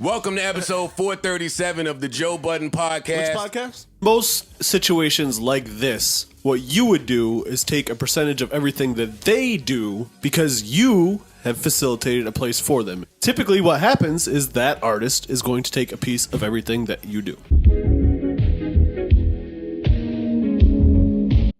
Welcome to episode 437 of the Joe Budden podcast. Which podcast? Most situations like this, what you would do is take a percentage of everything that they do because you have facilitated a place for them. Typically what happens is that artist is going to take a piece of everything that you do.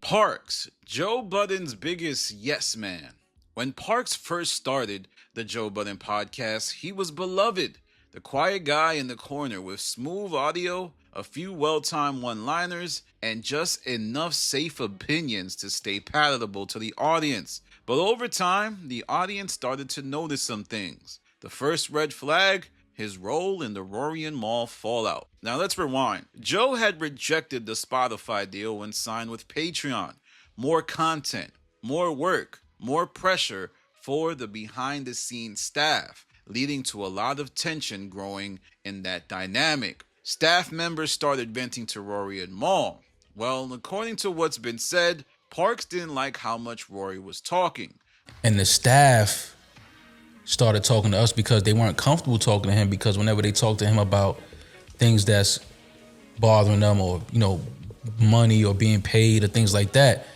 Parks, Joe Budden's biggest yes man. When Parks first started the Joe Budden podcast, he was beloved. The quiet guy in the corner with smooth audio, a few well-timed one-liners, and just enough safe opinions to stay palatable to the audience. But over time, the audience started to notice some things. The first red flag, his role in the Rory and Mal fallout. Now let's rewind. Joe had rejected the Spotify deal when signed with Patreon. More content, more work, more pressure for the behind-the-scenes staff, leading to a lot of tension growing in that dynamic. Staff members started venting to Rory and Mal. Well, according to what's been said, Parks didn't like how much Rory was talking. And the staff started talking to us because they weren't comfortable talking to him, because whenever they talked to him about things that's bothering them, or, you know, money or being paid or things like that,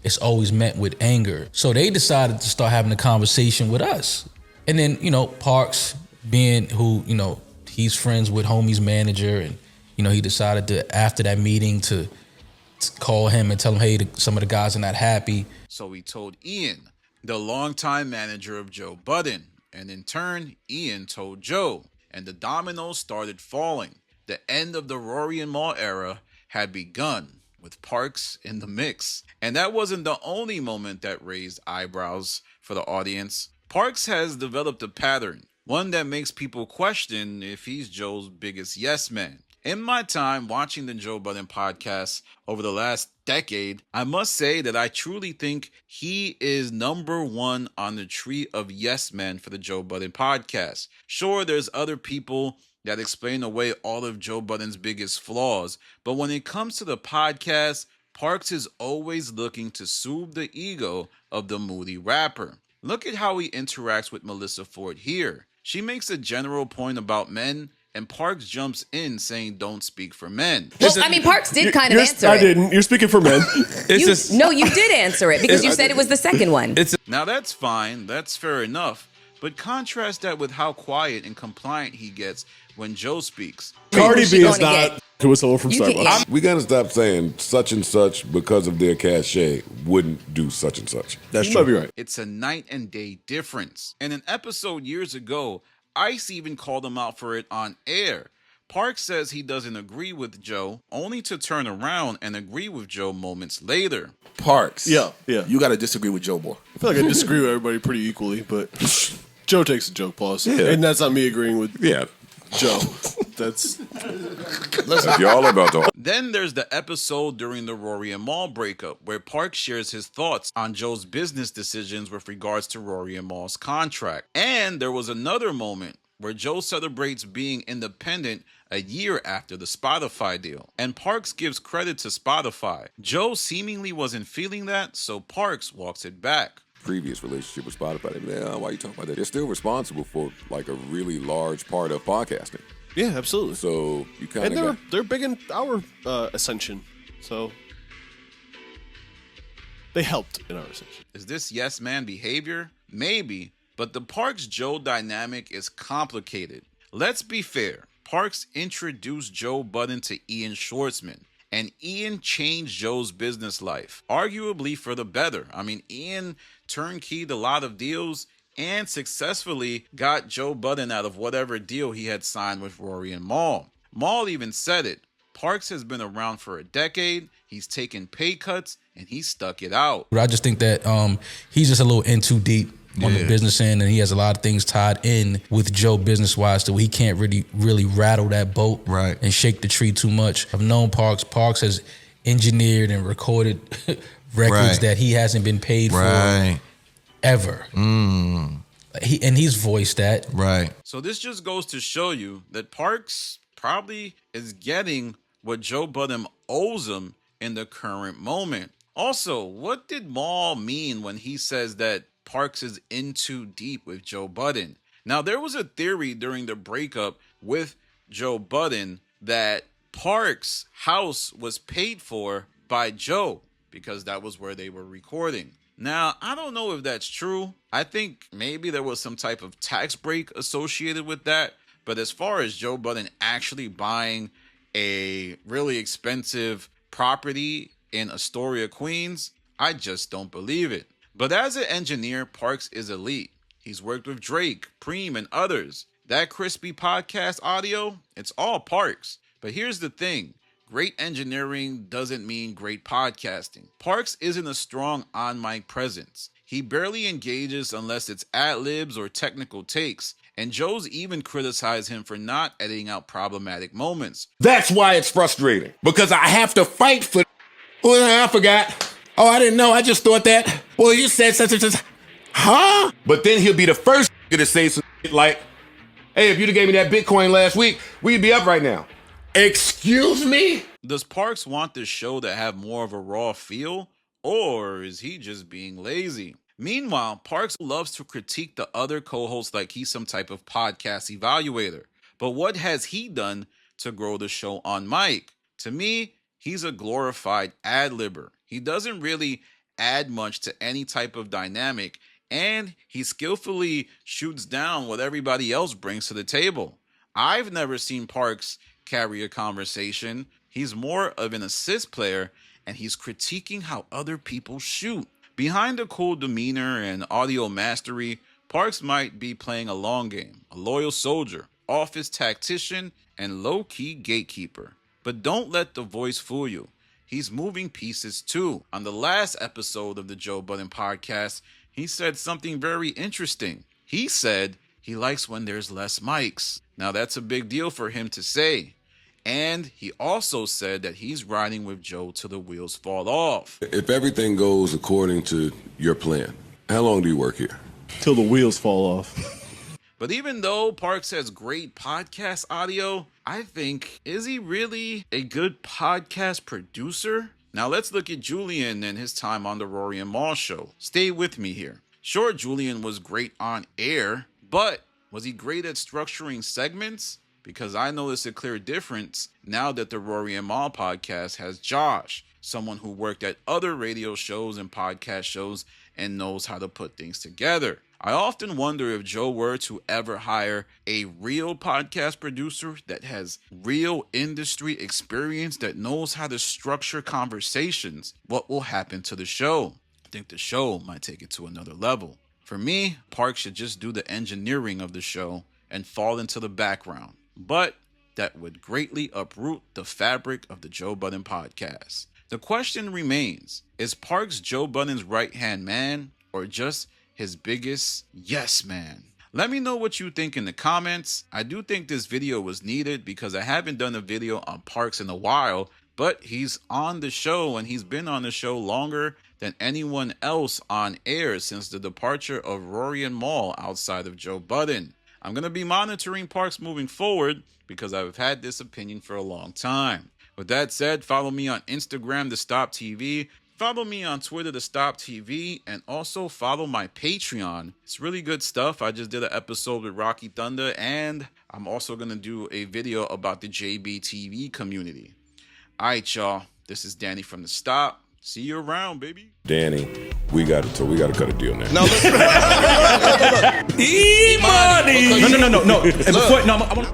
it's always met with anger. So they decided to start having a conversation with us. And then, you know, Parks, being who, you know, he's friends with homie's manager, and, you know, he decided to, after that meeting, to call him and tell him, hey, some of the guys are not happy. So he told Ian, the longtime manager of Joe Budden, and in turn, Ian told Joe, and the dominoes started falling. The end of the Rory and Mal era had begun, with Parks in the mix. And that wasn't the only moment that raised eyebrows for the audience. Parks has developed a pattern, one that makes people question if he's Joe's biggest yes man. In my time watching the Joe Budden podcast over the last decade, I must say that I truly think he is number one on the tree of yes men for the Joe Budden podcast. Sure, there's other people that explain away all of Joe Budden's biggest flaws, but when it comes to the podcast, Parks is always looking to soothe the ego of the moody rapper. Look at how he interacts with Melissa Ford here. She makes a general point about men, and Parks jumps in saying don't speak for men. Well, I mean, Parks did kind of answer it. I didn't. You're speaking for men. No, you did answer it because you said it was the second one. Now that's fine, that's fair enough, but contrast that with how quiet and compliant he gets when Joe speaks. Cardi B is gonna not a whistle from Starbucks. We gotta stop saying such and such because of their cachet wouldn't do such and such. That's true. You might be right. It's a night and day difference. In an episode years ago, Ice even called him out for it on air. Parks says he doesn't agree with Joe, only to turn around and agree with Joe moments later. Parks. Yeah. You got to disagree with Joe more. I feel like I disagree with everybody pretty equally, but Joe takes a joke pause. Yeah. And that's not me agreeing with Joe. That's If you're all about the Then there's the episode during the Rory and Mal breakup, where Parks shares his thoughts on Joe's business decisions with regards to Rory and Mal's contract. And there was another moment where Joe celebrates being independent a year after the Spotify deal. And Parks gives credit to Spotify. Joe seemingly wasn't feeling that, so Parks walks it back. previous relationship with Spotify. Yeah, why are you talking about that? They're still responsible for like a really large part of podcasting. yeah, absolutely. So you kind of And they're big in our ascension, so they helped in our ascension. Is this yes man behavior? Maybe, but the Parks Joe dynamic is complicated. Let's be fair. Parks introduced Joe Budden to Ian Schwartzman, and Ian changed Joe's business life, arguably for the better. I mean, Ian turnkeyed a lot of deals and successfully got Joe Budden out of whatever deal he had signed with Rory and Mal. Mal even said it. Parks has been around for a decade. He's taken pay cuts and he stuck it out. But I just think that he's just a little in too deep on the business end, and he has a lot of things tied in with Joe business-wise, so he can't really rattle that boat and shake the tree too much. I've known Parks. Parks has engineered and recorded records that he hasn't been paid for ever. He's voiced that. So this just goes to show you that Parks probably is getting what Joe Budden owes him in the current moment. Also, what did Mal mean when he says that Parks is in too deep with Joe Budden? Now, there was a theory during the breakup with Joe Budden that Parks' house was paid for by Joe because that was where they were recording. Now, I don't know if that's true. I think maybe there was some type of tax break associated with that. But as far as Joe Budden actually buying a really expensive property in Astoria, Queens, I just don't believe it. But as an engineer, Parks is elite. He's worked with Drake, Preem, and others. That crispy podcast audio, it's all Parks. But here's the thing. Great engineering doesn't mean great podcasting. Parks isn't a strong on-mic presence. He barely engages unless it's ad-libs or technical takes. And Joe's even criticized him for not editing out problematic moments. That's why it's frustrating. Because I have to fight for... Oh, I forgot. Oh, I didn't know. I just thought that. Well, you said such and such. Huh? But then he'll be the first to say some shit like, hey, if you'd have gave me that Bitcoin last week, we'd be up right now. Excuse me? Does Parks want this show to have more of a raw feel? Or is he just being lazy? Meanwhile, Parks loves to critique the other co-hosts like he's some type of podcast evaluator. But what has he done to grow the show on mic? To me, he's a glorified ad-libber. He doesn't really add much to any type of dynamic, and he skillfully shoots down what everybody else brings to the table. I've never seen Parks carry a conversation. He's more of an assist player, and he's critiquing how other people shoot. Behind a cool demeanor and audio mastery, Parks might be playing a long game, a loyal soldier, office tactician, and low-key gatekeeper. But don't let the voice fool you. He's moving pieces too. On the last episode of the Joe Budden podcast, he said something very interesting. He said he likes when there's less mics. Now that's a big deal for him to say. And he also said that he's riding with Joe till the wheels fall off. If everything goes according to your plan, how long do you work here? Till the wheels fall off. But even though Parks has great podcast audio, I think, is he really a good podcast producer? Now let's look at Julian and his time on the Rory and Mal show. Stay with me here. Sure, Julian was great on air, but was he great at structuring segments? Because I notice a clear difference now that the Rory and Mal podcast has Josh, someone who worked at other radio shows and podcast shows and knows how to put things together. I often wonder if Joe were to ever hire a real podcast producer that has real industry experience, that knows how to structure conversations, what will happen to the show? I think the show might take it to another level. For me, Parks should just do the engineering of the show and fall into the background. But that would greatly uproot the fabric of the Joe Budden podcast. The question remains, is Parks Joe Budden's right-hand man or just his biggest yes man? Let me know what you think in the comments. I do think this video was needed because I haven't done a video on Parks in a while, but he's on the show and he's been on the show longer than anyone else on air since the departure of Rory and Mal outside of Joe Budden. I'm going to be monitoring Parks moving forward because I've had this opinion for a long time. With that said, follow me on Instagram, The Stop TV. Follow me on Twitter, The Stop TV. And also follow my Patreon. It's really good stuff. I just did an episode with Rocky Thunder. And I'm also going to do a video about the JBTV community. All right, y'all. This is Danny from The Stop. See you around, baby. Danny, we got to cut a deal now. Now listen. E-money! No. And before, no, I want